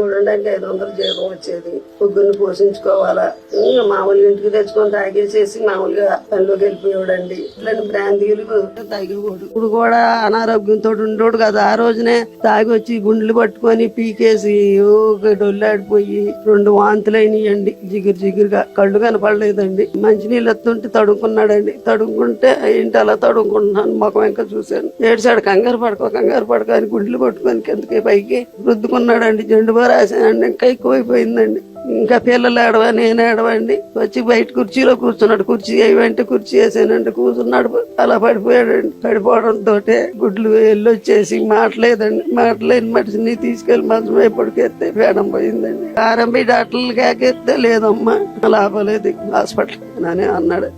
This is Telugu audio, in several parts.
చూడండి అంటే 500 జీతం వచ్చేది. ముగ్గురిని పోషించుకోవాలా, మామూలుగా ఇంటికి తెచ్చుకొని తాగేసేసి మామూలుగా పనిలోకి వెళ్ళిపోయాడండి. ఇట్లాంటి బ్రాందీలు తాగేవాడు. ఇప్పుడు కూడా అనారోగ్యంతో ఉండోడు కదా. ఆ రోజునే తాగి వచ్చి గుండెలు పట్టుకొని పీకేసి డొల్లాడిపోయి 2 వాంతులైనయండి. జిగురుగా కళ్ళు కనపడలేదండి. మంచినీళ్ళు ఎత్తుంటే తడుముకున్నాడండి. తడుముకుంటే ఏంటి అలా తడుముకుంటున్నాను ముఖం ఇంకా చూశాను. ఏడ్చాడు. కంగారు పడుకో అని గుండెలు పట్టుకొని కిందకి పైకి రుద్దుకున్నాడండి. జెండుబా రాసానండి. ఇంకా ఎక్కువైపోయిందండి. ఇంకా పిల్లలు ఏడవా నేను ఏడవండి. వచ్చి బయట కుర్చీలో కూర్చున్నాడు. కుర్చీ వేయమంటే కుర్చీ వేసానండి. కూర్చున్నాడు. అలా పడిపోయాడండి. పడిపోవడంతో గుడ్లు వెళ్ళొచ్చేసి మాటలేని మనిషిని తీసుకెళ్లి మంచం పడికెత్తే పేడం పోయిందండి. ఆర్ఎంపీ డాక్టర్లు కాకెత్తే లేదమ్మా లాభలేదు హాస్పిటల్ అని అన్నాడు.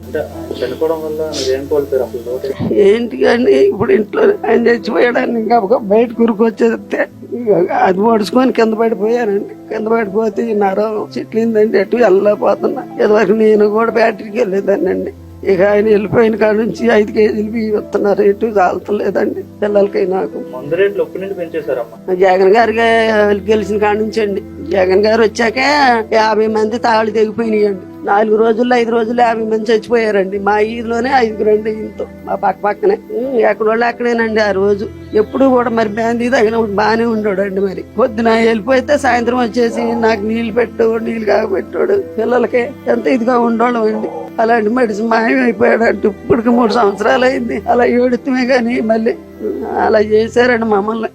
ఏంటి అండి ఇప్పుడు ఇంట్లో ఆయన చచ్చిపోయాడని ఇంకా బయట కురుకొచ్చేస్తే అది పడుచుకొని కింద పడిపోయానండి. కింద పడిపోతే నరం చిట్లిందండి. అటు వెళ్ళలేకపోతున్నా. ఇదివరకు నేను కూడా బ్యాటరీకి వెళ్ళేదాన్నండి. ఇక ఆయన వెళ్ళిపోయిన కాడ నుంచి 5 కేజీలు బియ్యం ఇస్తున్నారు. ఎటు చాలతలేదండి పిల్లలకి. నాకు జగన్ గారి గెలిచిన కాడ నుంచి అండి. జగన్ గారు వచ్చాక 50 మంది తాళ్ళు తెగిపోయినాయండి. 4 రోజుల్లో 5 రోజుల్లో 50 మంది చచ్చిపోయారండి. మా ఈదులోనే 5 ఇంతో మా పక్కనే ఎక్కడోళ్ళు అక్కడేనండి. ఆ రోజు ఎప్పుడు కూడా మరి బ్యాందీ తగినప్పుడు బాగానే ఉండోడండి. మరి పొద్దున వెళ్ళిపోతే సాయంత్రం వచ్చేసి నాకు నీళ్లు కాగబెట్టాడు. పిల్లలకి ఎంత ఇదిగా ఉండోళ్ళం అండి. అలాంటి మనిషి మాయమైపోయాడంటే ఇప్పటికి 3 సంవత్సరాలు అయింది. అలా ఏడుతుమే గాని మళ్ళీ అలా చేశారండి మమ్మల్ని.